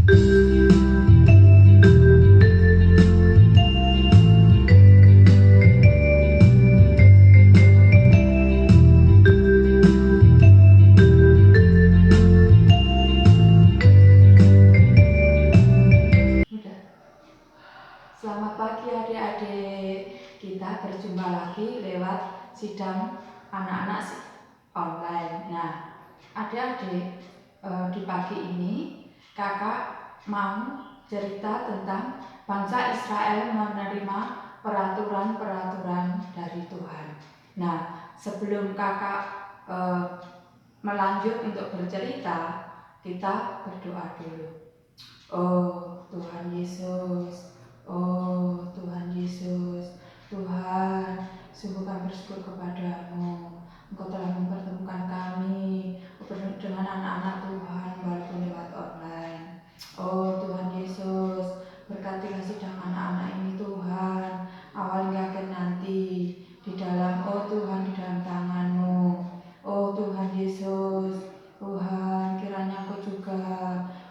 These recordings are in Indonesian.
Selamat pagi adik-adik, kita berjumpa lagi lewat sidang anak-anak online. Nah, adik-adik, di pagi ini kakak mau cerita tentang bangsa Israel menerima peraturan-peraturan dari Tuhan. Nah, sebelum kakak melanjut untuk bercerita, kita berdoa dulu. Oh Tuhan Yesus, oh Tuhan Yesus, Tuhan, sungguh kami bersyukur kepadamu. Engkau telah mempertemukan kami dengan anak-anak Tuhan walaupun lewat online. Oh Tuhan Yesus, berkatilah sidang anak-anak ini Tuhan, awal hingga akhir nanti di dalam, oh Tuhan, di dalam tangan-Mu. Oh Tuhan Yesus, Tuhan, kiranya Engkau juga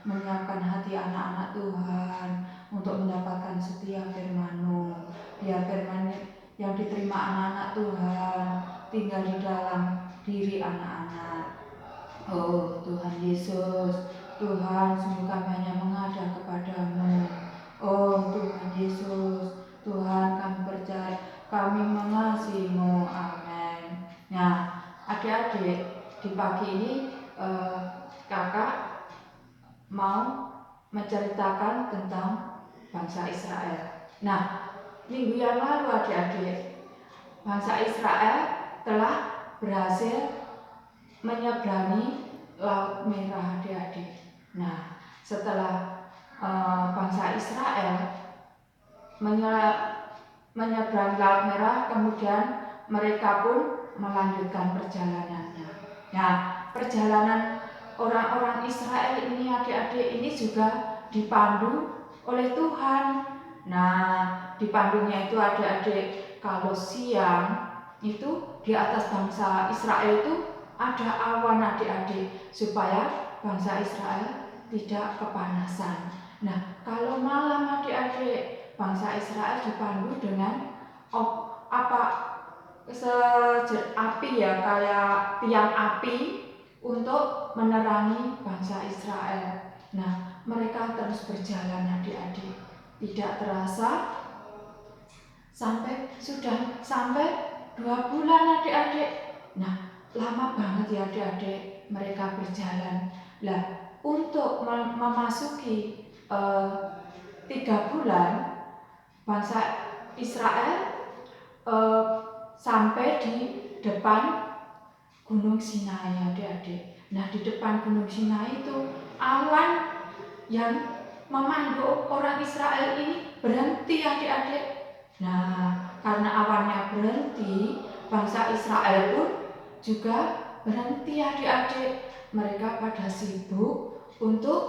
menyiapkan hati anak-anak Tuhan untuk mendapatkan setiap firman-Mu. Biar firman yang diterima anak-anak Tuhan tinggal di dalam diri anak-anak. Oh Tuhan Yesus, Tuhan, sungguh kami hanya menghadap kepadamu. Oh Tuhan Yesus, Tuhan, kami percaya, kami mengasihi-Mu. Amin. Nah, adik-adik, di pagi ini kakak mau menceritakan tentang bangsa Israel. Nah, minggu yang lalu adik-adik, bangsa Israel telah berhasil menyeberangi Laut Merah adik-adik. Nah, setelah bangsa Israel menyeberangi Laut Merah, kemudian mereka pun melanjutkan perjalanannya. Nah, perjalanan orang-orang Israel ini adik-adik ini juga dipandu oleh Tuhan. Nah, dipandunya itu adik-adik, kalau siang itu di atas bangsa Israel itu ada awan adik-adik, supaya bangsa Israel tidak kepanasan. Nah, kalau malam adik-adik, bangsa Israel dipandu dengan api ya, kayak tiang api untuk menerangi bangsa Israel. Nah, mereka terus berjalan adik-adik. Tidak terasa sudah sampai 2 bulan adik-adik. Nah, lama banget ya adik-adik mereka berjalan. Lah, untuk memasuki 3 bulan, bangsa Israel sampai di depan Gunung Sinai adik-adik. Nah, di depan Gunung Sinai itu awan yang memandu orang Israel ini berhenti adik-adik. Nah, karena awannya berhenti, bangsa Israel pun juga berhenti adik-adik. Mereka pada sibuk untuk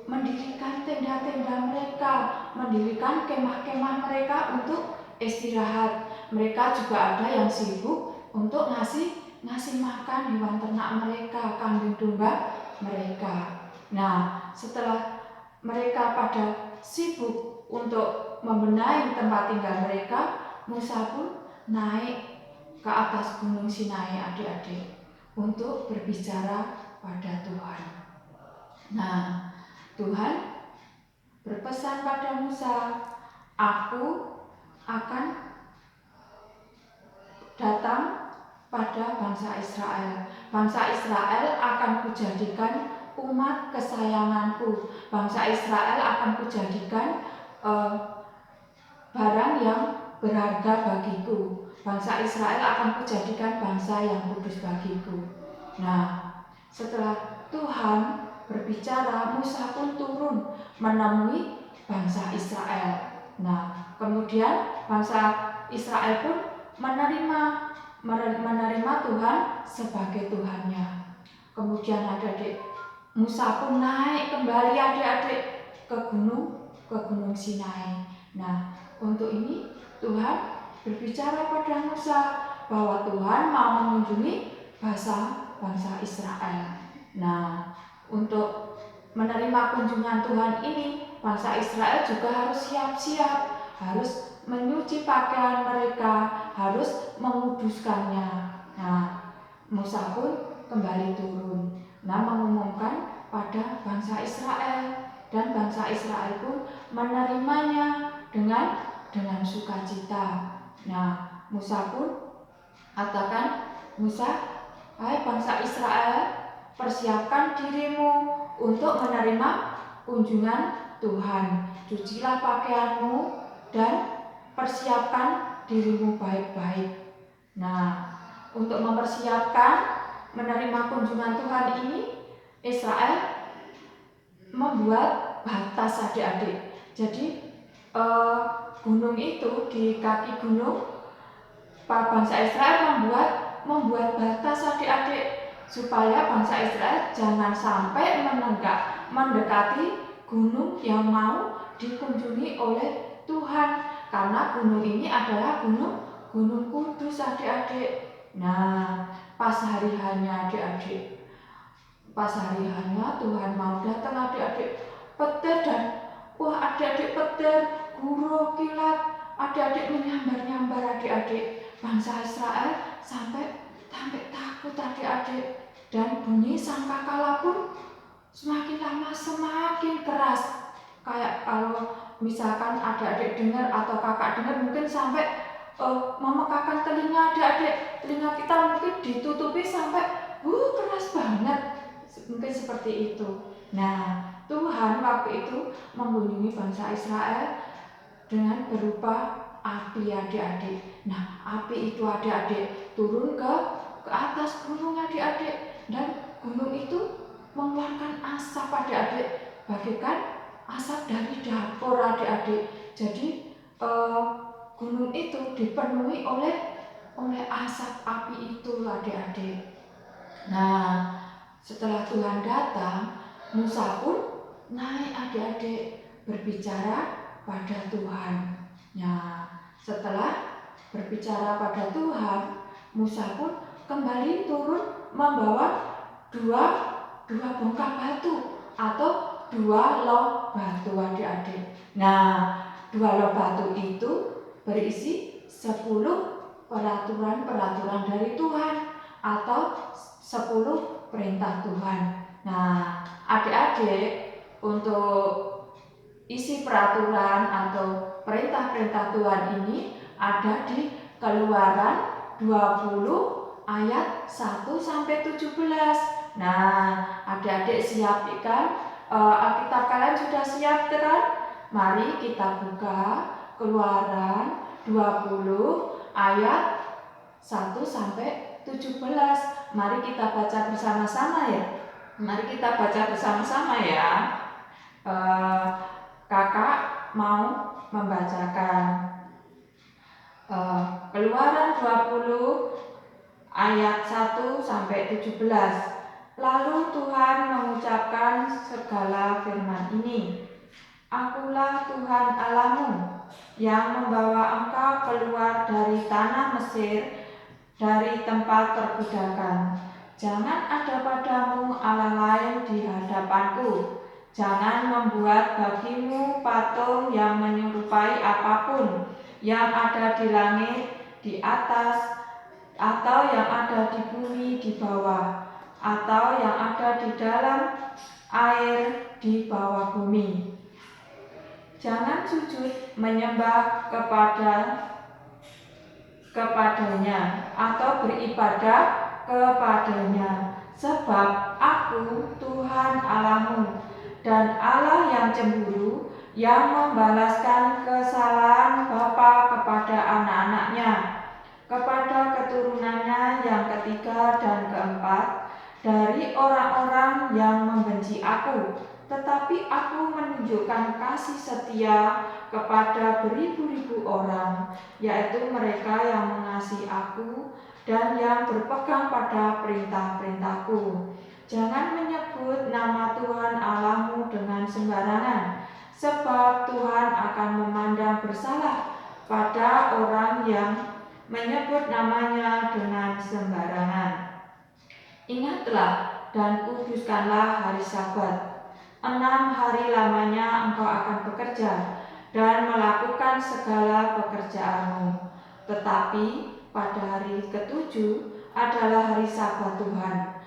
mendirikan tenda-tenda mereka, mendirikan kemah-kemah mereka untuk istirahat. Mereka juga ada yang sibuk untuk ngasih makan hewan ternak mereka, kambing domba mereka. Nah, setelah mereka pada sibuk untuk membenahi tempat tinggal mereka, Musa pun naik ke atas Gunung Sinai adik-adik untuk berbicara pada Tuhan. Nah, Tuhan berpesan pada Musa, aku akan datang pada bangsa Israel. Bangsa Israel akan kujadikan umat kesayanganku. Bangsa Israel akan kujadikan barang yang berharga bagiku. Bangsa Israel akan kujadikan bangsa yang kudus bagiku. Nah, setelah Tuhan berbicara, Musa pun turun menemui bangsa Israel. Nah, kemudian bangsa Israel pun menerima Tuhan sebagai Tuhannya. Kemudian adik-adik, Musa pun naik kembali adik-adik ke Gunung Sinai. Nah, untuk ini Tuhan berbicara pada Musa bahwa Tuhan mau mengunjungi bangsa Israel. Nah, untuk menerima kunjungan Tuhan ini, bangsa Israel juga harus siap-siap, harus menyuci pakaian mereka, harus menguduskannya. Nah, Musa pun kembali turun, mengumumkan pada bangsa Israel, dan bangsa Israel pun menerimanya dengan sukacita. Nah, Musa pun katakan, Musa, hai bangsa Israel, persiapkan dirimu untuk menerima kunjungan Tuhan. Cucilah pakaianmu dan persiapkan dirimu baik-baik. Nah, untuk mempersiapkan menerima kunjungan Tuhan ini, Israel membuat batas adik-adik. Jadi gunung itu, di kaki gunung, bangsa Israel membuat batas adik-adik, supaya bangsa Israel jangan sampai mendekati gunung yang mau dikunjungi oleh Tuhan, karena gunung ini adalah gunung kudus adik-adik. Nah, pas hari hanya adik-adik, Tuhan mau datang adik-adik, petir dan adik-adik petir, guru kilat, adik-adik menyambar-nyambar adik-adik. Bangsa Israel sampai takut adik-adik, dan bunyi sangkakala pun semakin lama semakin keras. Kayak kalau misalkan adik-adik dengar atau kakak dengar, mungkin sampai memekakan telinga adik-adik. Telinga kita mungkin ditutupi sampai keras banget, mungkin seperti itu. Nah, Tuhan waktu itu mengunjungi bangsa Israel dengan berupa api adik-adik. Nah, api itu adik-adik turun ke atas gunung adik-adik, dan gunung itu mengeluarkan asap adik-adik, bagaikan asap dari dapur adik-adik. Jadi gunung itu dipenuhi oleh asap api itu adik-adik. Nah, setelah Tuhan datang, Musa pun naik adik-adik berbicara pada Tuhan. Nah, setelah berbicara pada Tuhan, Musa pun kembali turun membawa dua bongkah batu atau 2 loh batu adik-adik. Nah, 2 loh batu itu berisi 10 peraturan dari Tuhan atau 10 perintah Tuhan. Nah, adik-adik, untuk isi peraturan atau perintah-perintah Tuhan ini ada di Keluaran 20 ayat 1 sampai 17. Nah, adik-adik siap kan? Alkitab kalian sudah siap kan? Mari kita buka Keluaran 20 ayat 1 sampai 17. Mari kita baca bersama-sama ya. Mari kita baca bersama-sama ya. Kakak mau membacakan Keluaran 20 ayat 1 sampai 17. Lalu Tuhan mengucapkan segala firman ini. Akulah Tuhan Allahmu yang membawa engkau keluar dari tanah Mesir, dari tempat perbudakan. Jangan ada padamu Allah lain di hadapanku. Jangan membuat bagimu patung yang menyerupai apapun yang ada di langit di atas, atau yang ada di bumi di bawah, atau yang ada di dalam air di bawah bumi. Jangan sujud menyembah kepadanya atau beribadah kepadanya, sebab Aku Tuhan Allahmu, dan Allah yang cemburu, yang membalaskan kesalahan bapa kepada anak-anaknya, kepada keturunannya yang ketiga dan keempat dari orang-orang yang membenci Aku. Tetapi Aku menunjukkan kasih setia kepada beribu-ribu orang, yaitu mereka yang mengasihi Aku dan yang berpegang pada perintah-perintahku. Jangan menyebut nama Tuhan Allahmu dengan sembarangan, sebab Tuhan akan memandang bersalah pada orang yang menyebut namanya dengan sembarangan. Ingatlah dan kuduskanlah hari Sabat. 6 hari lamanya engkau akan bekerja dan melakukan segala pekerjaanmu. Tetapi pada hari ketujuh adalah hari Sabat Tuhan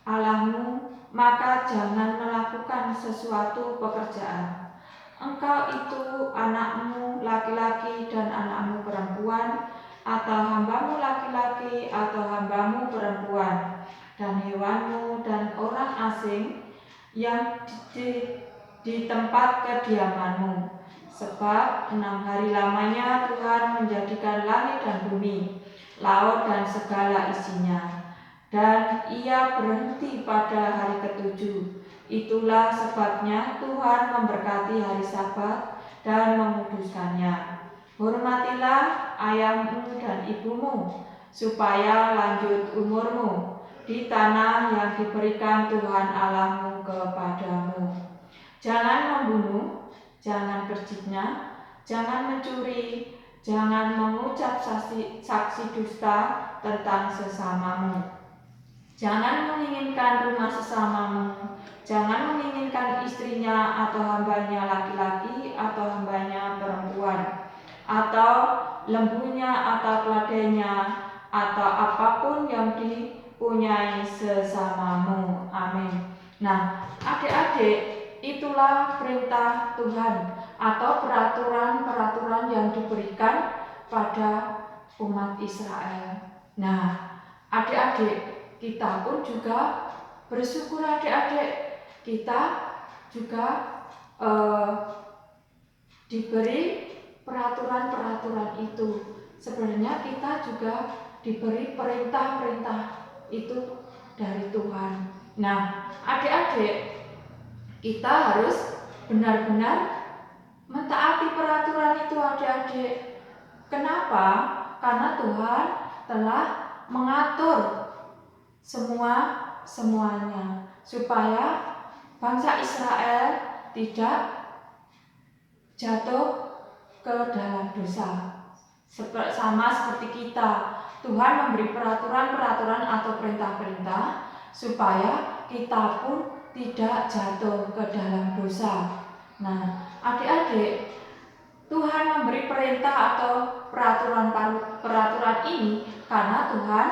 Allahmu, maka jangan melakukan sesuatu pekerjaan. Engkau itu anakmu laki-laki dan anakmu perempuan, atau hambamu laki-laki atau hambamu perempuan, dan hewanmu dan orang asing yang di tempat kediamanmu. Sebab 6 hari lamanya Tuhan menjadikan langit dan bumi, laut dan segala isinya. Dan ia berhenti pada hari ketujuh. Itulah sebabnya Tuhan memberkati hari Sabat dan menguduskannya. Hormatilah ayahmu dan ibumu, supaya lanjut umurmu di tanah yang diberikan Tuhan Allahmu kepadamu. Jangan membunuh, jangan berzina, jangan mencuri, jangan mengucap saksi dusta tentang sesamamu. Jangan menginginkan rumah sesamamu, jangan menginginkan istrinya atau hambanya laki-laki atau hambanya perempuan, atau lembunya atau keledainya, atau apapun yang dipunyai sesamamu. Amin. Nah, adik-adik, itulah perintah Tuhan atau peraturan-peraturan yang diberikan pada umat Israel. Nah, adik-adik, kita pun juga bersyukur adik-adik, kita juga diberi peraturan-peraturan itu. Sebenarnya kita juga diberi perintah-perintah itu dari Tuhan. Nah, adik-adik, kita harus benar-benar mentaati peraturan itu adik-adik. Kenapa? Karena Tuhan telah mengatur semuanya supaya bangsa Israel tidak jatuh ke dalam dosa. Sama seperti kita, Tuhan memberi peraturan-peraturan atau perintah-perintah supaya kita pun tidak jatuh ke dalam dosa. Nah, adik-adik, Tuhan memberi perintah atau peraturan ini karena Tuhan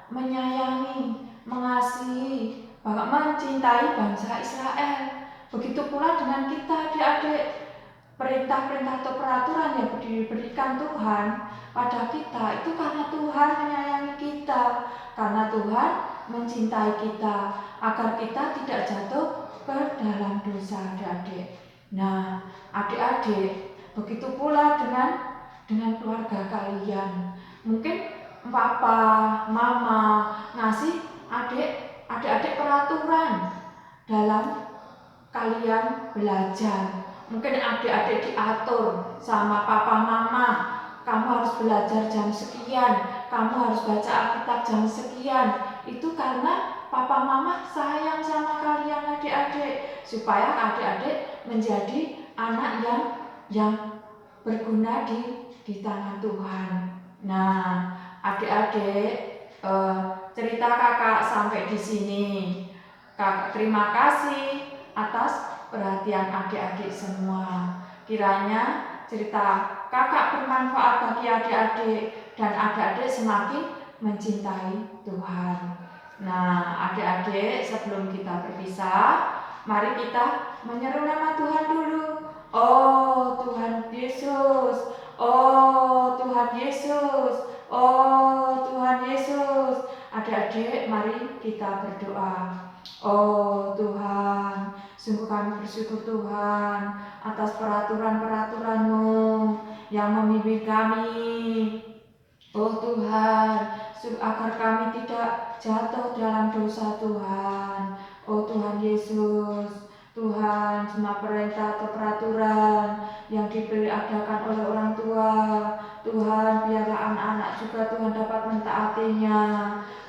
menyayangi, mengasihi, mencintai bangsa Israel. Begitu pula dengan kita adik-adik. Perintah-perintah atau peraturan yang diberikan Tuhan pada kita itu karena Tuhan menyayangi kita, karena Tuhan mencintai kita, agar kita tidak jatuh ke dalam dosa adik-adik. Nah, adik-adik, begitu pula dengan keluarga kalian. Mungkin papa, mama ngasih adik-adik peraturan dalam kalian belajar. Mungkin adik-adik diatur sama papa mama, kamu harus belajar jam sekian, kamu harus baca Alkitab jam sekian. Itu karena papa mama sayang sama kalian adik-adik, supaya adik-adik menjadi anak yang berguna di tangan Tuhan. Nah, adik-adik, cerita kakak sampai di sini. Kakak terima kasih atas perhatian adik-adik semua. Kiranya cerita kakak bermanfaat bagi adik-adik dan adik-adik semakin mencintai Tuhan. Nah, adik-adik, sebelum kita berpisah, mari kita menyeru nama Tuhan dulu. Oh Tuhan Yesus, oh Tuhan Yesus, oh Tuhan Yesus. Adik-adik, mari kita berdoa. Oh Tuhan, sungguh kami bersyukur Tuhan atas peraturan-peraturan-Mu yang membimbing kami. Oh Tuhan, agar kami tidak jatuh dalam dosa Tuhan. Oh Tuhan Yesus, Tuhan, semua perintah atau peraturan yang diadakan oleh orang tua, Tuhan, biarlah anak-anak juga Tuhan dapat mentaatinya.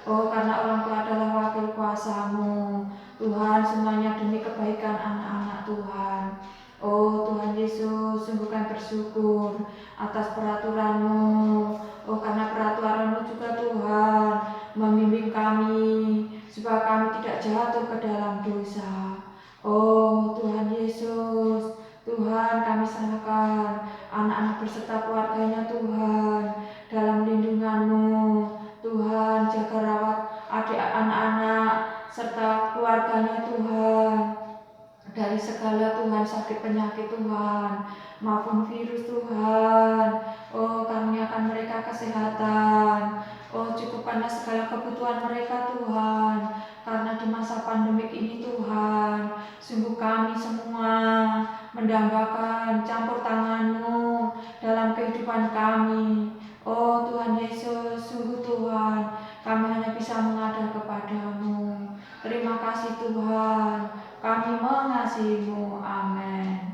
Oh, karena orang tua adalah wakil kuasa-Mu. Tuhan, semuanya demi kebaikan anak-anak Tuhan. Oh Tuhan Yesus, sungguh kami bersyukur atas peraturan-Mu. Oh, karena peraturan-Mu juga Tuhan membimbing kami supaya kami tidak jatuh ke dalam dosa. Oh Tuhan Yesus, Tuhan kami serahkan anak-anak berserta keluarganya Tuhan dalam lindungan-Mu. Tuhan jaga rawat adik anak-anak serta keluarganya Tuhan dari segala Tuhan sakit penyakit Tuhan maupun virus Tuhan. Oh karuniakan mereka kesehatan. Oh cukupkanlah segala kebutuhan mereka Tuhan. Karena di masa pandemik ini Tuhan, sungguh kami semua mendambakan campur tangan-Mu dalam kehidupan kami. Oh Tuhan Yesus, sungguh Tuhan, kami hanya bisa mengadah kepadamu. Terima kasih Tuhan, kami mengasihi-Mu. Amin.